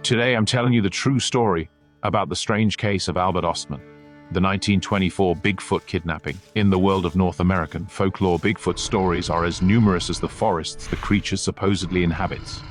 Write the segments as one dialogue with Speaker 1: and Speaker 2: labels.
Speaker 1: Today I'm telling you the true story about the strange case of Albert Ostman, the 1924 Bigfoot kidnapping. In the world of North American folklore, Bigfoot stories are as numerous as the forests the creature supposedly inhabits.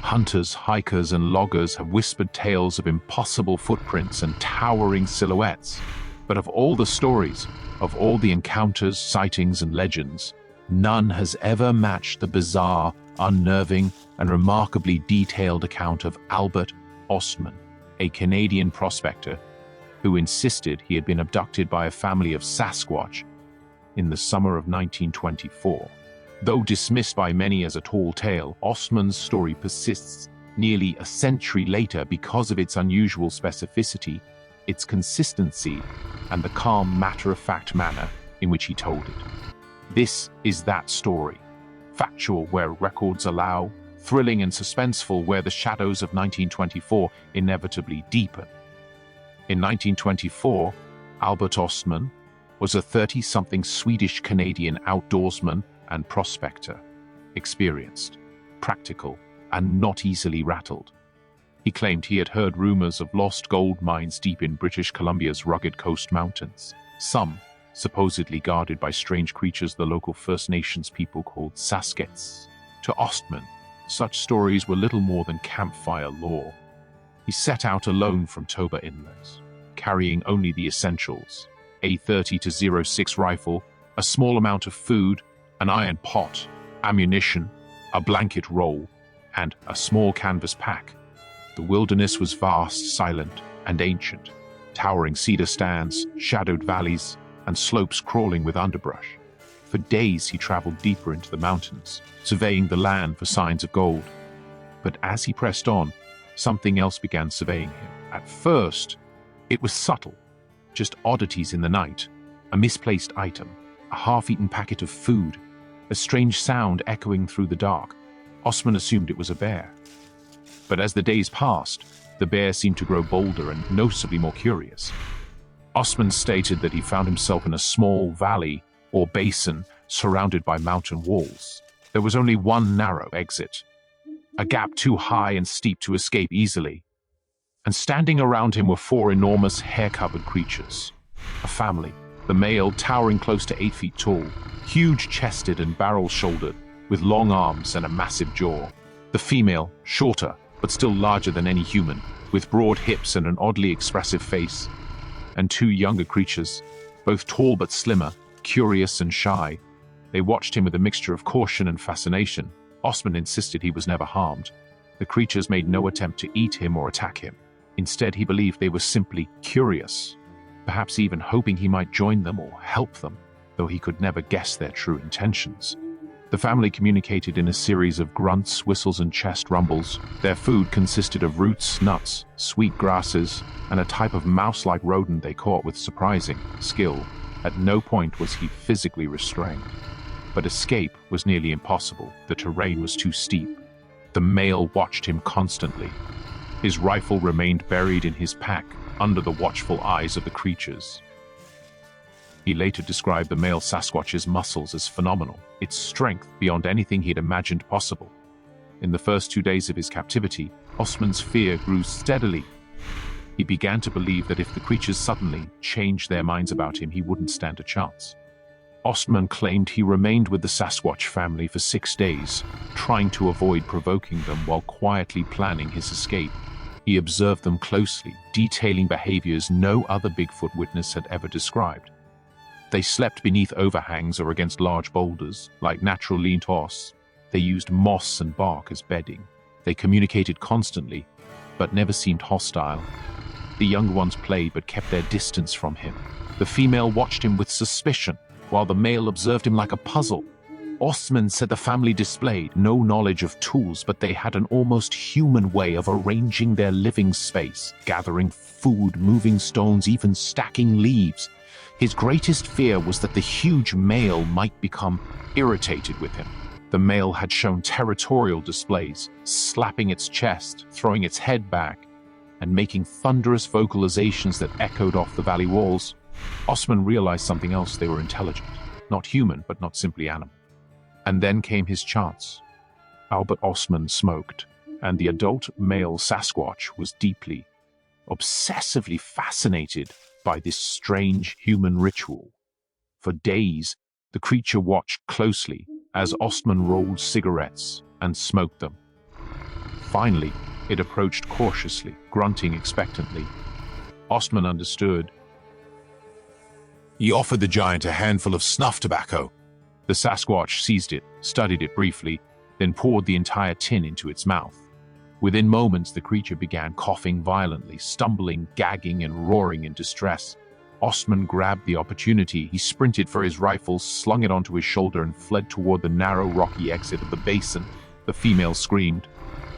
Speaker 1: Hunters, hikers, and loggers have whispered tales of impossible footprints and towering silhouettes. But of all the stories, of all the encounters, sightings, and legends, none has ever matched the bizarre, unnerving, and remarkably detailed account of Albert Ostman, a Canadian prospector who insisted he had been abducted by a family of Sasquatch in the summer of 1924. Though dismissed by many as a tall tale, Ostman's story persists nearly a century later because of its unusual specificity, its consistency, and the calm, matter-of-fact manner in which he told it. This is that story, factual where records allow, thrilling and suspenseful where the shadows of 1924 inevitably deepen. In 1924, Albert Ostman was a 30-something Swedish-Canadian outdoorsman and prospector, experienced, practical, and not easily rattled. He claimed he had heard rumors of lost gold mines deep in British Columbia's rugged coast mountains, some supposedly guarded by strange creatures the local First Nations people called Sasquatch. To Ostman, such stories were little more than campfire lore. He set out alone from Toba Inlet, carrying only the essentials: a .30-06 rifle, a small amount of food, an iron pot, ammunition, a blanket roll, and a small canvas pack. The wilderness was vast, silent, and ancient, towering cedar stands, shadowed valleys, and slopes crawling with underbrush. For days he traveled deeper into the mountains, surveying the land for signs of gold. But as he pressed on, something else began surveying him. At first, it was subtle, just oddities in the night, a misplaced item, a half-eaten packet of food, a strange sound echoing through the dark. Ostman assumed it was a bear. But as the days passed, the bear seemed to grow bolder and noticeably more curious. Ostman stated that he found himself in a small valley or basin surrounded by mountain walls. There was only one narrow exit, a gap too high and steep to escape easily. And standing around him were four enormous hair-covered creatures. A family, the male towering close to 8 feet tall, huge-chested and barrel-shouldered, with long arms and a massive jaw. The female, shorter, but still larger than any human, with broad hips and an oddly expressive face. And two younger creatures, both tall but slimmer, curious and shy. They watched him with a mixture of caution and fascination. Ostman insisted he was never harmed. The creatures made no attempt to eat him or attack him. Instead, he believed they were simply curious, perhaps even hoping he might join them or help them, though he could never guess their true intentions. The family communicated in a series of grunts, whistles, and chest rumbles. Their food consisted of roots, nuts, sweet grasses, and a type of mouse-like rodent they caught with surprising skill. At no point was he physically restrained. But escape was nearly impossible. The terrain was too steep. The male watched him constantly. His rifle remained buried in his pack, under the watchful eyes of the creatures. He later described the male Sasquatch's muscles as phenomenal, its strength beyond anything he'd imagined possible. In the first 2 days of his captivity, Ostman's fear grew steadily. He began to believe that if the creatures suddenly changed their minds about him, he wouldn't stand a chance. Ostman claimed he remained with the Sasquatch family for 6 days, trying to avoid provoking them while quietly planning his escape. He observed them closely, detailing behaviors no other Bigfoot witness had ever described. They slept beneath overhangs or against large boulders, like natural lean-tos. They used moss and bark as bedding. They communicated constantly, but never seemed hostile. The younger ones played but kept their distance from him. The female watched him with suspicion, while the male observed him like a puzzle. Ostman said the family displayed no knowledge of tools, but they had an almost human way of arranging their living space, gathering food, moving stones, even stacking leaves. His greatest fear was that the huge male might become irritated with him. The male had shown territorial displays, slapping its chest, throwing its head back, and making thunderous vocalizations that echoed off the valley walls. Ostman realized something else: they were intelligent, not human, but not simply animal. And then came his chance. Albert Ostman smoked. and the adult male Sasquatch was deeply, obsessively fascinated by this strange human ritual. For days, the creature watched closely as Ostman rolled cigarettes and smoked them. Finally, it approached cautiously, grunting expectantly. Ostman understood.
Speaker 2: He offered the giant a handful of snuff tobacco.
Speaker 1: The Sasquatch seized it, studied it briefly, then poured the entire tin into its mouth. Within moments, the creature began coughing violently, stumbling, gagging, and roaring in distress. Ostman grabbed the opportunity. He sprinted for his rifle, slung it onto his shoulder, and fled toward the narrow, rocky exit of the basin. The female screamed.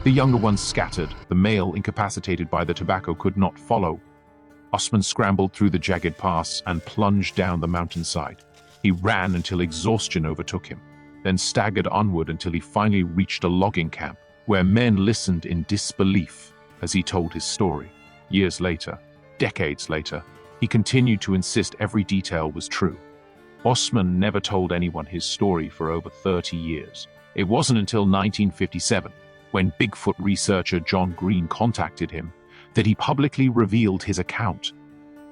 Speaker 1: The younger ones scattered. The male, incapacitated by the tobacco, could not follow. Ostman scrambled through the jagged pass and plunged down the mountainside. He ran until exhaustion overtook him, then staggered onward until he finally reached a logging camp, where men listened in disbelief as he told his story. Years later, decades later, he continued to insist every detail was true. Ostman never told anyone his story for over 30 years. It wasn't until 1957, when Bigfoot researcher John Green contacted him, that he publicly revealed his account.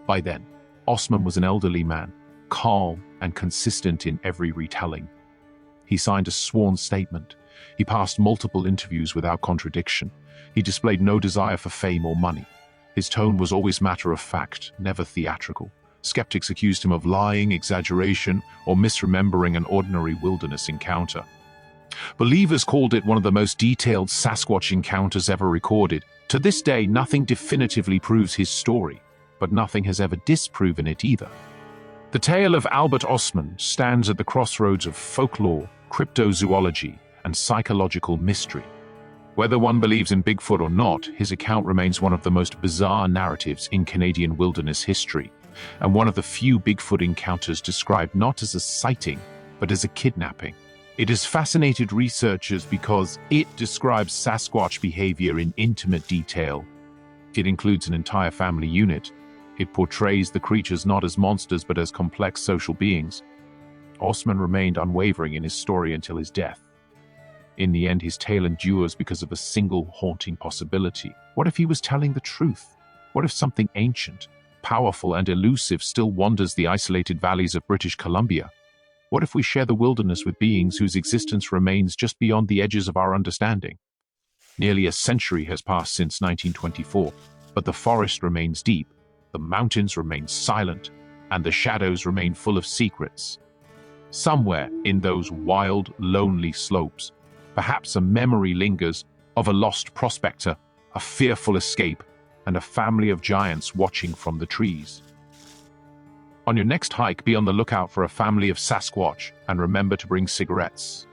Speaker 1: By then, Ostman was an elderly man, calm and consistent in every retelling. He signed a sworn statement. He passed multiple interviews without contradiction. He displayed no desire for fame or money. His tone was always matter of fact, never theatrical. Skeptics accused him of lying, exaggeration, or misremembering an ordinary wilderness encounter. Believers called it one of the most detailed Sasquatch encounters ever recorded. To this day, nothing definitively proves his story, but nothing has ever disproven it either. The tale of Albert Ostman stands at the crossroads of folklore, cryptozoology, and psychological mystery. Whether one believes in Bigfoot or not, his account remains one of the most bizarre narratives in Canadian wilderness history, and one of the few Bigfoot encounters described not as a sighting, but as a kidnapping. It has fascinated researchers because it describes Sasquatch behavior in intimate detail. It includes an entire family unit. It portrays the creatures not as monsters but as complex social beings. Ostman remained unwavering in his story until his death. In the end, his tale endures because of a single haunting possibility. What if he was telling the truth? What if something ancient, powerful, and elusive still wanders the isolated valleys of British Columbia? What if we share the wilderness with beings whose existence remains just beyond the edges of our understanding? Nearly a century has passed since 1924, but the forest remains deep, the mountains remain silent, and the shadows remain full of secrets. Somewhere in those wild, lonely slopes, perhaps a memory lingers of a lost prospector, a fearful escape, and a family of giants watching from the trees. On your next hike, be on the lookout for a family of Sasquatch, and remember to bring cigarettes.